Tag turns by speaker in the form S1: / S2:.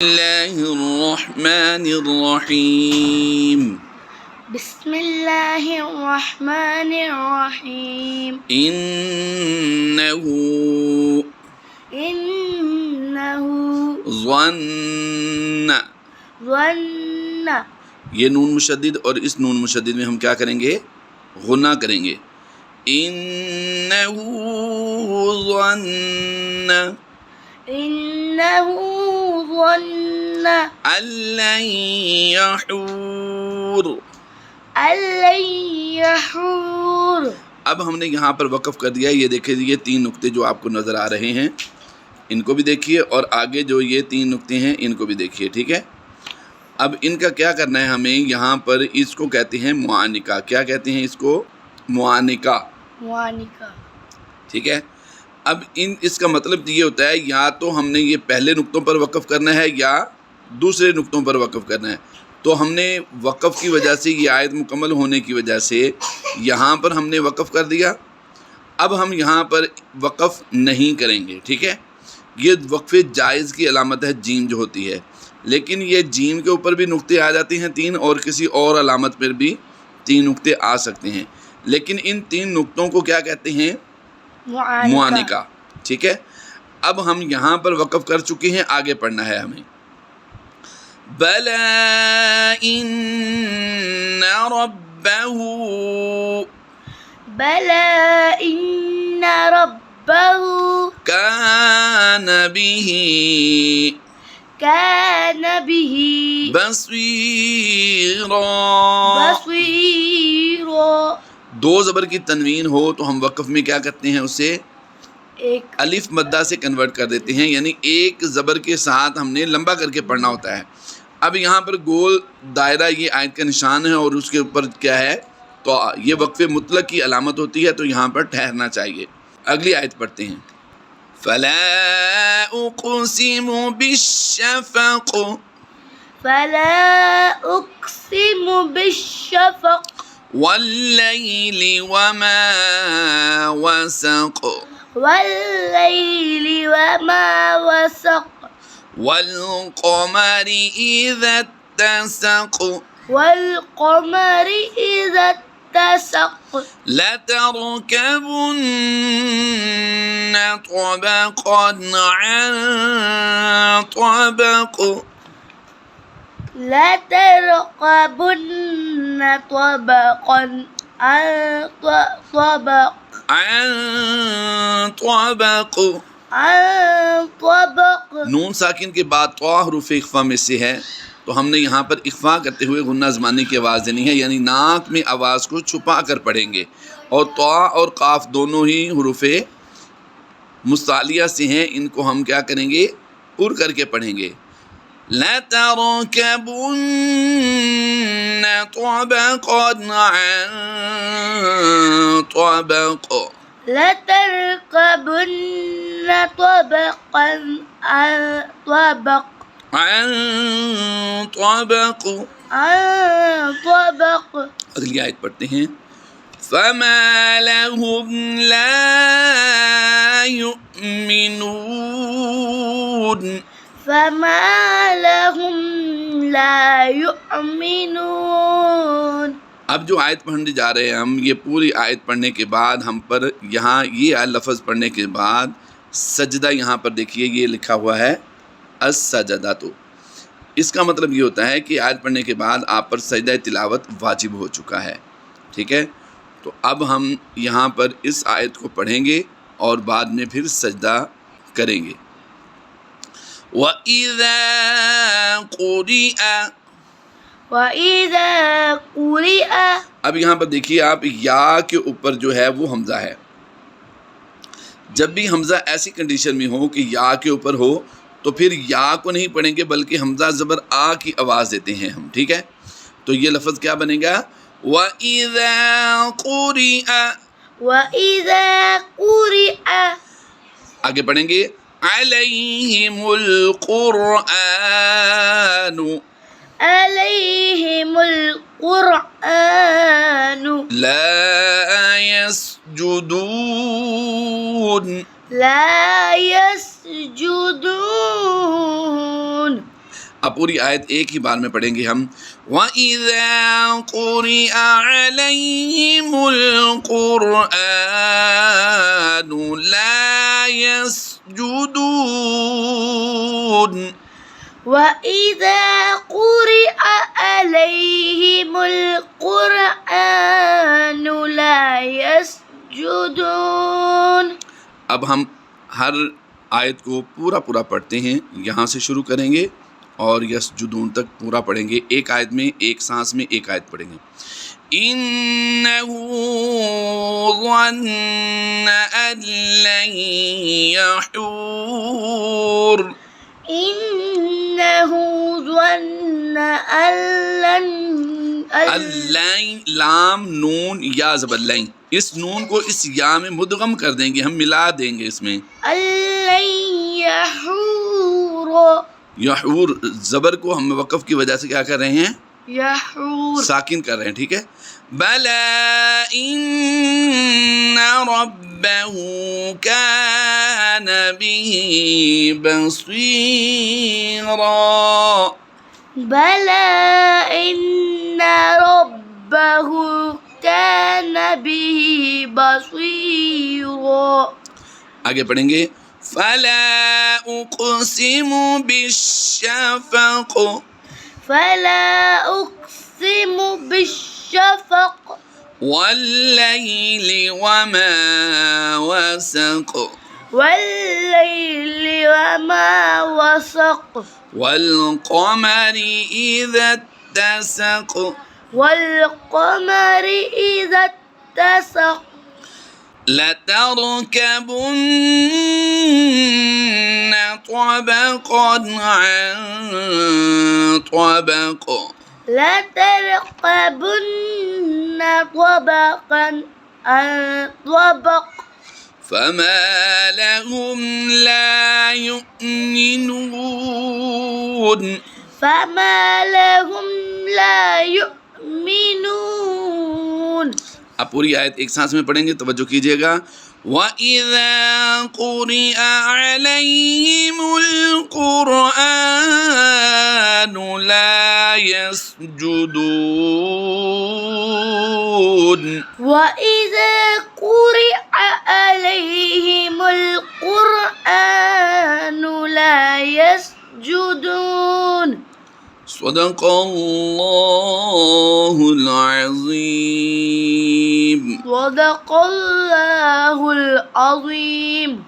S1: اللہ الرحمن الرحیم
S2: بسم اللہ الرحمن الرحیم
S1: انہو ظن
S2: ظن
S1: یہ نون مشدد اور اس نون مشدد میں ہم کیا کریں گے؟ غنہ کریں گے. انہو ظن
S2: ظن
S1: ان یحور.
S2: لن یحور.
S1: اب ہم نے یہاں پر وقف کر دیا. یہ دیکھیں یہ 3 نقطے جو آپ کو نظر آ رہے ہیں ان کو بھی دیکھیے اور آگے جو یہ 3 نقطے ہیں ان کو بھی دیکھیے. ٹھیک ہے، اب ان کا کیا کرنا ہے ہمیں؟ یہاں پر اس کو کہتے ہیں معانقہ. کیا کہتے ہیں اس کو؟ معانقہ. ٹھیک ہے، اب اس کا مطلب یہ ہوتا ہے یا تو ہم نے یہ پہلے نقطوں پر وقف کرنا ہے یا دوسرے نقطوں پر وقف کرنا ہے. تو ہم نے وقف کی وجہ سے یہ آیت مکمل ہونے کی وجہ سے یہاں پر ہم نے وقف کر دیا. اب ہم یہاں پر وقف نہیں کریں گے. ٹھیک ہے، یہ وقف جائز کی علامت ہے جیم جو ہوتی ہے، لیکن یہ جیم کے اوپر بھی نقطے آ جاتے ہیں 3 اور کسی اور علامت پر بھی 3 نقطے آ سکتے ہیں، لیکن ان 3 نقطوں کو کیا کہتے ہیں؟ معانقہ. ٹھیک ہے، اب ہم یہاں پر وقف کر چکے ہیں، آگے پڑھنا ہے ہمیں. بلا ان ربہ
S2: بلا ان ربہ
S1: کان بہ
S2: کان بہ
S1: بصیرا.
S2: بصیرا.
S1: 2 زبر کی تنوین ہو تو ہم وقف میں کیا کرتے ہیں؟ اسے
S2: ایک
S1: الف مدہ سے کنورٹ کر دیتے ہیں، یعنی ایک زبر کے ساتھ ہم نے لمبا کر کے پڑھنا ہوتا ہے. اب یہاں پر گول دائرہ یہ آیت کا نشان ہے اور اس کے اوپر کیا ہے؟ تو یہ وقف مطلق کی علامت ہوتی ہے، تو یہاں پر ٹھہرنا چاہیے. اگلی آیت پڑھتے ہیں. فلا اقسم بالشفق
S2: فلا اقسم بالشفق
S1: واللیل وما وسق
S2: واللیل وما وسق
S1: والقمر اذا اتسق
S2: والقمر اذا اتسق
S1: لتركبن طبقا عن طبق
S2: لتركبن طبقا عن طبق
S1: عن طبق.
S2: عن طبق.
S1: نون ساکن کے بعد طا حروف اخفا میں سے ہے، تو ہم نے یہاں پر اخفا کرتے ہوئے غنہ زمانے کی آواز دینی ہے، یعنی ناک میں آواز کو چھپا کر پڑھیں گے. اور طا اور قاف دونوں ہی حروف مستعلیہ سے ہیں، ان کو ہم کیا کریں گے؟ پر کر کے پڑھیں گے. لَتَرْكَبُنَّ طَبَقًا عَن طَبَقٍ
S2: لتركبن طبقا عن طبق
S1: عن طبق.
S2: عن طبق.
S1: اگلی آیت پڑھتے ہیں. فما لهم لا يؤمنون
S2: فما لهم لا يؤمنون.
S1: اب جو آیت پڑھنے جا رہے ہیں ہم، یہ پوری آیت پڑھنے کے بعد ہم پر یہاں یہ لفظ پڑھنے کے بعد سجدہ، یہاں پر دیکھیے یہ لکھا ہوا ہے السجدہ. تو اس کا مطلب یہ ہوتا ہے کہ آیت پڑھنے کے بعد آپ پر سجدہ تلاوت واجب ہو چکا ہے. ٹھیک ہے، تو اب ہم یہاں پر اس آیت کو پڑھیں گے اور بعد میں پھر سجدہ کریں گے. وَإِذَا قُرِئَ.
S2: وَإِذَا قُرِئَ.
S1: اب یہاں پر دیکھیے آپ، یا کے اوپر جو ہے وہ حمزہ ہے. جب بھی حمزہ ایسی کنڈیشن میں ہو کہ یا کے اوپر ہو تو پھر یا کو نہیں پڑھیں گے بلکہ حمزہ زبر آ کی آواز دیتے ہیں ہم. ٹھیک ہے، تو یہ لفظ کیا بنے گا؟ وَإِذَا قُرِئَ.
S2: وَإِذَا قُرِئَ.
S1: آگے پڑھیں گے. عَلَيْهِمُ الْقُرْآنُ
S2: عَلَيْهِمُ الْقُرْآنُ
S1: لَا يَسْجُدُونَ
S2: لَا يَسْجُدُونَ.
S1: اب پوری آیت ایک ہی بار میں پڑھیں گے ہم. وَإِذَا قُرِئَ عَلَيْهِمُ الْقُرْآنُ لَا يَسْجُدُونَ.
S2: وَإِذَا قُرِئَ عَلَيْهِمُ الْقُرْآنُ لَا يَسْجُدُونَ.
S1: اب ہم ہر آیت کو پورا پڑھتے ہیں. یہاں سے شروع کریں گے اور یسجدون تک پورا پڑھیں گے. ایک آیت میں ایک سانس میں ایک آیت پڑھیں گے. إِنَّهُ ظَنَّ أَن لَّن يَحُورَ.
S2: إِنَّهُ ظَنَّ أَن
S1: اللَّن لام نون یا زبر لین، اس نون کو اس یا میں مدغم کر دیں گے، ہم ملا دیں گے اس میں.
S2: لن يحور.
S1: یحور زبر کو ہم وقف کی وجہ سے کیا کر رہے ہیں؟
S2: يحور.
S1: ساکن کر رہے ہیں. ٹھیک ہے. بلا ان ربه كان به بصيرا.
S2: بلى إن ربه كان به بصيرا.
S1: آگے پڑھیں گے. فلا اقسم بالشفق.
S2: فلا أقسم بالشفق.
S1: والليل وما وسق.
S2: والليل وما وسق.
S1: والقمر إذا اتسق.
S2: والقمر إذا اتسق.
S1: لتركبن طبقا عن طبق.
S2: لتركبن طبقا عن طبق.
S1: فما لهم لا يؤمنون.
S2: فما لهم لا يؤمنون.
S1: اب پوری آیت ایک سانس میں پڑھیں گے، توجہ کیجیے گا. وَإِذَا قُرِئَ عَلَيْهِمُ الْقُرْآنُ لَا يَسْجُدُونَ.
S2: وَإِذَا قُرِئَ عَلَيْهِمُ الْقُرْآنُ لَا يَسْجُدُونَ.
S1: صدق اللہ العظیم.
S2: صدق الله العظيم.